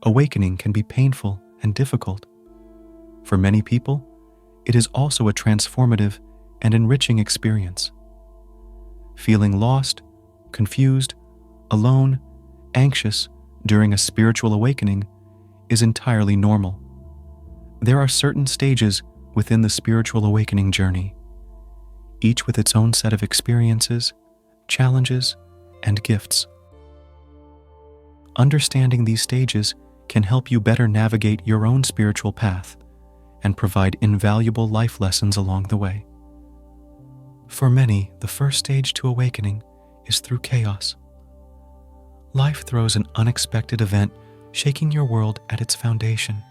awakening can be painful and difficult. For many people, it is also a transformative and enriching experience. Feeling lost, confused, alone, anxious during a spiritual awakening is entirely normal. There are certain stages within the spiritual awakening journey, each with its own set of experiences, challenges, and gifts. Understanding these stages can help you better navigate your own spiritual path and provide invaluable life lessons along the way. For many, the first stage to awakening is through chaos. Life throws an unexpected event, shaking your world at its foundation.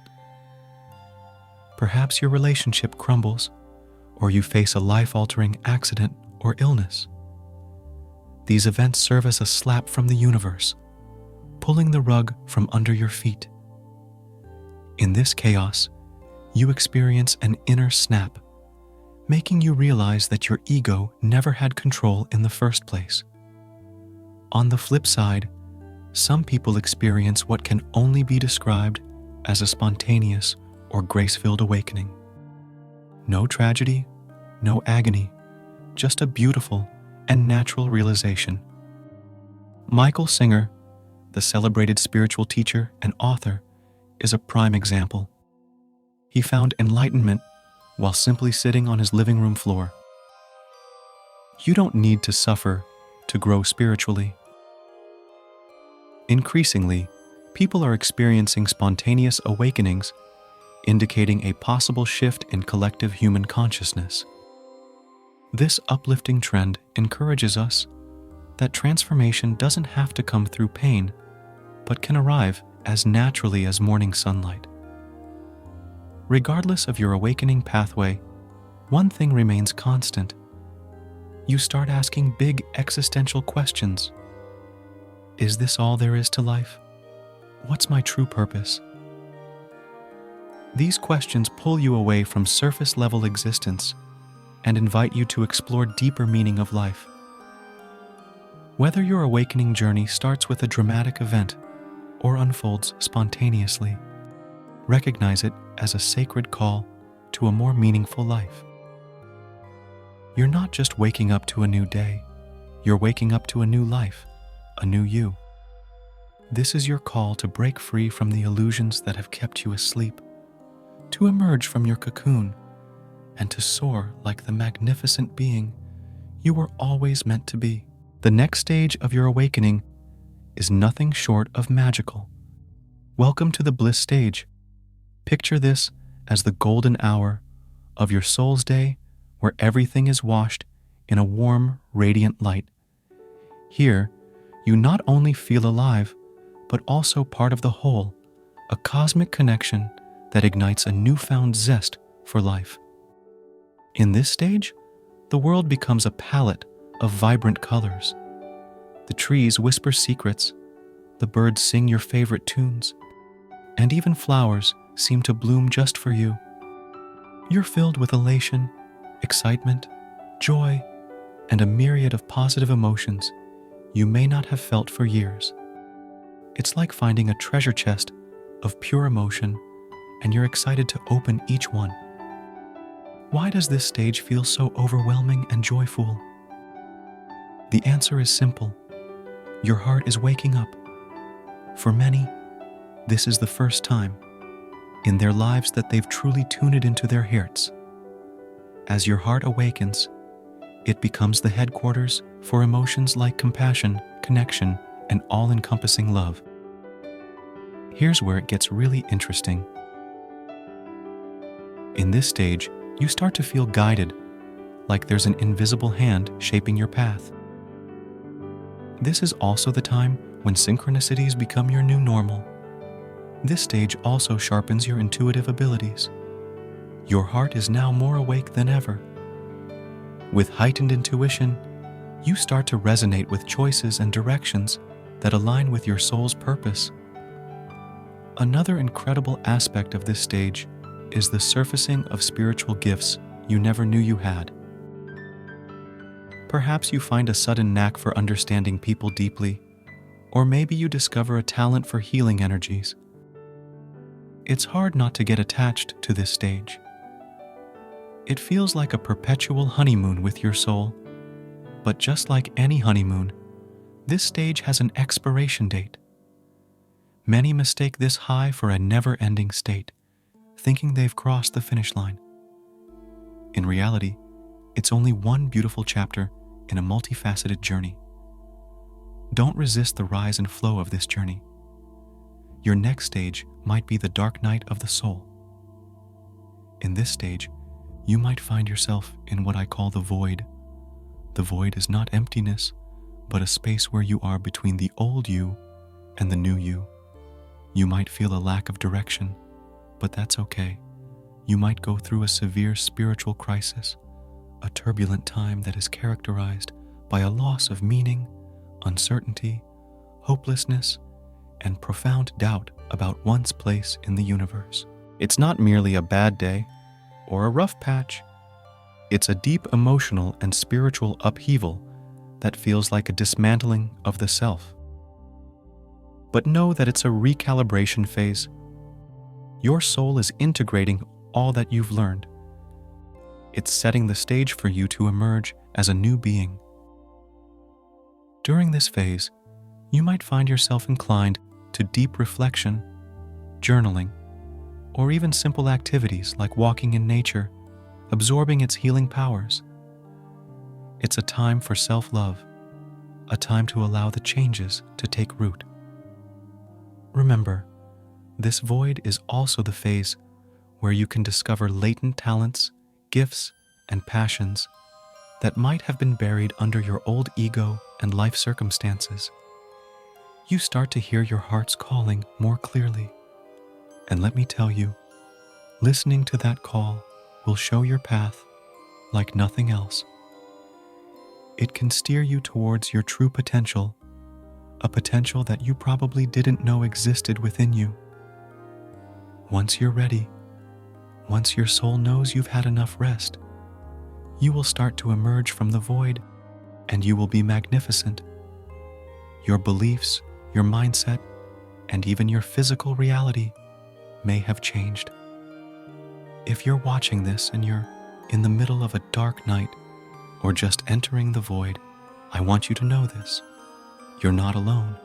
Perhaps your relationship crumbles, or you face a life-altering accident or illness. These events serve as a slap from the universe, pulling the rug from under your feet. In this chaos, you experience an inner snap, making you realize that your ego never had control in the first place. On the flip side, some people experience what can only be described as a spontaneous or grace-filled awakening. No tragedy, no agony, just a beautiful and natural realization. Michael Singer, the celebrated spiritual teacher and author, is a prime example. He found enlightenment while simply sitting on his living room floor. You don't need to suffer to grow spiritually. Increasingly, people are experiencing spontaneous awakenings, indicating a possible shift in collective human consciousness. This uplifting trend encourages us that transformation doesn't have to come through pain, but can arrive as naturally as morning sunlight. Regardless of your awakening pathway, one thing remains constant. You start asking big existential questions. Is this all there is to life? What's my true purpose? These questions pull you away from surface-level existence and invite you to explore deeper meaning of life. Whether your awakening journey starts with a dramatic event or unfolds spontaneously, recognize it as a sacred call to a more meaningful life. You're not just waking up to a new day, you're waking up to a new life, a new you. This is your call to break free from the illusions that have kept you asleep, to emerge from your cocoon, and to soar like the magnificent being you were always meant to be. The next stage of your awakening is nothing short of magical. Welcome to the bliss stage. Picture this as the golden hour of your soul's day where everything is washed in a warm, radiant light. Here, you not only feel alive, but also part of the whole, a cosmic connection that ignites a newfound zest for life. In this stage, the world becomes a palette of vibrant colors. The trees whisper secrets, the birds sing your favorite tunes, and even flowers seem to bloom just for you. You're filled with elation, excitement, joy, and a myriad of positive emotions you may not have felt for years. It's like finding a treasure chest of pure emotion, and you're excited to open each one. Why does this stage feel so overwhelming and joyful? The answer is simple. Your heart is waking up. For many, this is the first time in their lives that they've truly tuned it into their hearts. As your heart awakens, it becomes the headquarters for emotions like compassion, connection, and all-encompassing love. Here's where it gets really interesting. In this stage, you start to feel guided, like there's an invisible hand shaping your path. This is also the time when synchronicities become your new normal. This stage also sharpens your intuitive abilities. Your heart is now more awake than ever. With heightened intuition, you start to resonate with choices and directions that align with your soul's purpose. Another incredible aspect of this stage is the surfacing of spiritual gifts you never knew you had. Perhaps you find a sudden knack for understanding people deeply, or maybe you discover a talent for healing energies. It's hard not to get attached to this stage. It feels like a perpetual honeymoon with your soul, but just like any honeymoon, this stage has an expiration date. Many mistake this high for a never-ending state, thinking they've crossed the finish line. In reality, it's only one beautiful chapter in a multifaceted journey. Don't resist the rise and flow of this journey. Your next stage might be the dark night of the soul. In this stage, you might find yourself in what I call the void. The void is not emptiness, but a space where you are between the old you and the new you. You might feel a lack of direction, but that's okay. You might go through a severe spiritual crisis, a turbulent time that is characterized by a loss of meaning, uncertainty, hopelessness, and profound doubt about one's place in the universe. It's not merely a bad day or a rough patch. It's a deep emotional and spiritual upheaval that feels like a dismantling of the self. But know that it's a recalibration phase. Your soul is integrating all that you've learned. It's setting the stage for you to emerge as a new being. During this phase, you might find yourself inclined to deep reflection, journaling, or even simple activities like walking in nature, absorbing its healing powers. It's a time for self-love, a time to allow the changes to take root. Remember, this void is also the phase where you can discover latent talents, gifts, and passions that might have been buried under your old ego and life circumstances. You start to hear your heart's calling more clearly. And let me tell you, listening to that call will show your path like nothing else. It can steer you towards your true potential, a potential that you probably didn't know existed within you. Once you're ready, once your soul knows you've had enough rest, you will start to emerge from the void, and you will be magnificent. Your beliefs, your mindset, and even your physical reality may have changed. If you're watching this and you're in the middle of a dark night or just entering the void, I want you to know this. You're not alone.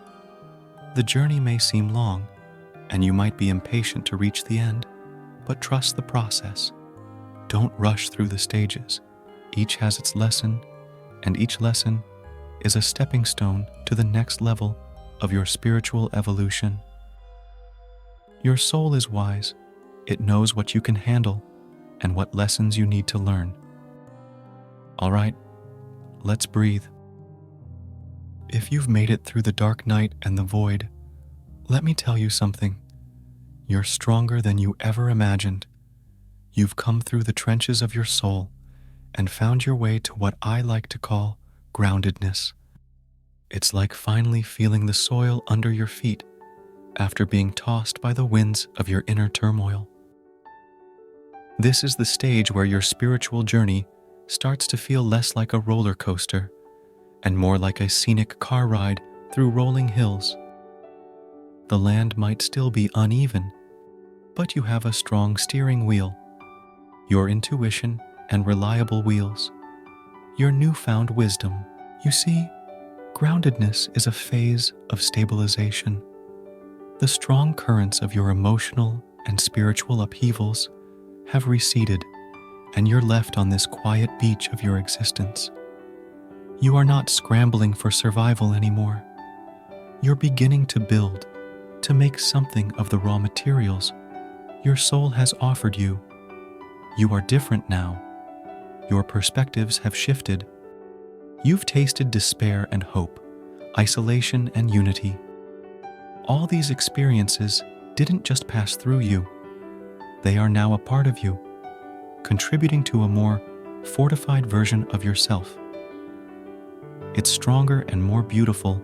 The journey may seem long, and you might be impatient to reach the end, but trust the process. Don't rush through the stages. Each has its lesson, and each lesson is a stepping stone to the next level of your spiritual evolution. Your soul is wise. It knows what you can handle and what lessons you need to learn. All right, let's breathe. If you've made it through the dark night and the void, let me tell you something. You're stronger than you ever imagined. You've come through the trenches of your soul and found your way to what I like to call groundedness. It's like finally feeling the soil under your feet after being tossed by the winds of your inner turmoil. This is the stage where your spiritual journey starts to feel less like a roller coaster and more like a scenic car ride through rolling hills. The land might still be uneven, but you have a strong steering wheel, your intuition and reliable wheels, your newfound wisdom. You see, groundedness is a phase of stabilization. The strong currents of your emotional and spiritual upheavals have receded, and you're left on this quiet beach of your existence. You are not scrambling for survival anymore. You're beginning to build, to make something of the raw materials your soul has offered you. You are different now. Your perspectives have shifted. You've tasted despair and hope, isolation and unity. All these experiences didn't just pass through you. They are now a part of you, contributing to a more fortified version of yourself. It's stronger and more beautiful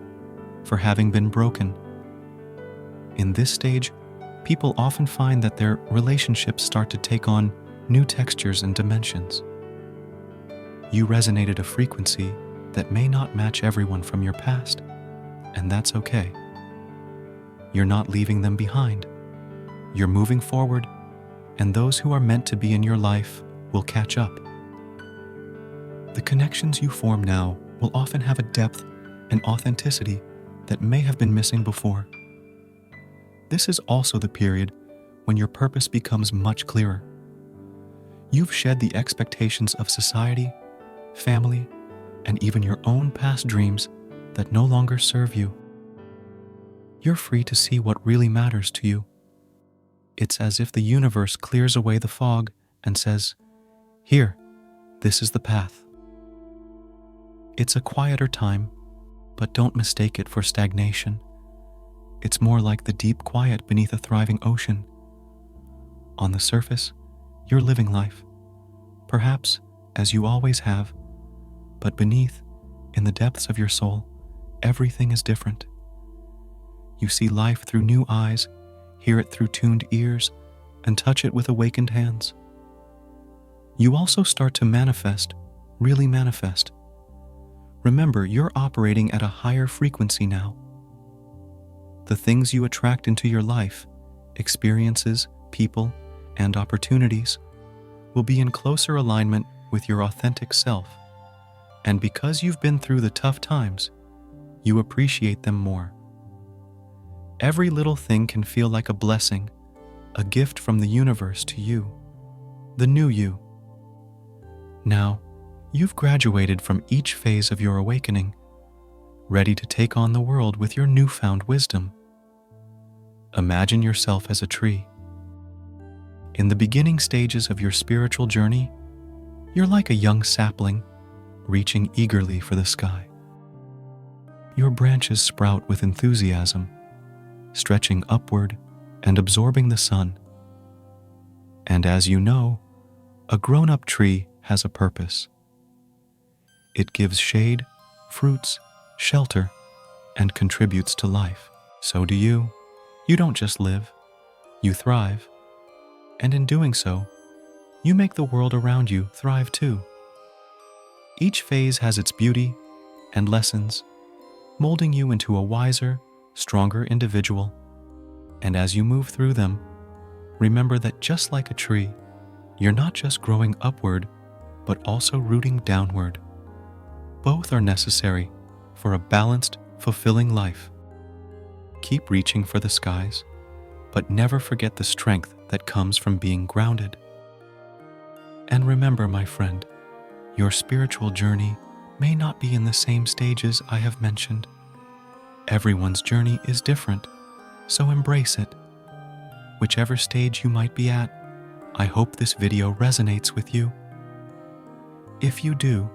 for having been broken. In this stage, people often find that their relationships start to take on new textures and dimensions. You resonate at a frequency that may not match everyone from your past, and that's okay. You're not leaving them behind. You're moving forward, and those who are meant to be in your life will catch up. The connections you form now will often have a depth and authenticity that may have been missing before. This is also the period when your purpose becomes much clearer. You've shed the expectations of society, family, and even your own past dreams that no longer serve you. You're free to see what really matters to you. It's as if the universe clears away the fog and says, "Here, this is the path." It's a quieter time, but don't mistake it for stagnation. It's more like the deep quiet beneath a thriving ocean. On the surface, you're living life, perhaps as you always have, but beneath, in the depths of your soul, everything is different. You see life through new eyes, hear it through tuned ears, and touch it with awakened hands. You also start to manifest, really manifest. Remember, you're operating at a higher frequency now. The things you attract into your life, experiences, people, and opportunities, will be in closer alignment with your authentic self. And because you've been through the tough times, you appreciate them more. Every little thing can feel like a blessing, a gift from the universe to you, the new you. Now, you've graduated from each phase of your awakening, ready to take on the world with your newfound wisdom. Imagine yourself as a tree. In the beginning stages of your spiritual journey, you're like a young sapling, reaching eagerly for the sky. Your branches sprout with enthusiasm, stretching upward and absorbing the sun. And as you know, a grown-up tree has a purpose. It gives shade, fruits, shelter, and contributes to life. So do you. You don't just live, you thrive. And in doing so, you make the world around you thrive too. Each phase has its beauty and lessons, molding you into a wiser, stronger individual. And as you move through them, remember that just like a tree, you're not just growing upward, but also rooting downward. Both are necessary for a balanced, fulfilling life. Keep reaching for the skies, but never forget the strength that comes from being grounded. And remember, my friend, your spiritual journey may not be in the same stages I have mentioned. Everyone's journey is different, so embrace it. Whichever stage you might be at, I hope this video resonates with you. If you do,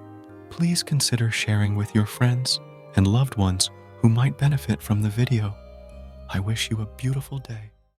please consider sharing with your friends and loved ones who might benefit from the video. I wish you a beautiful day.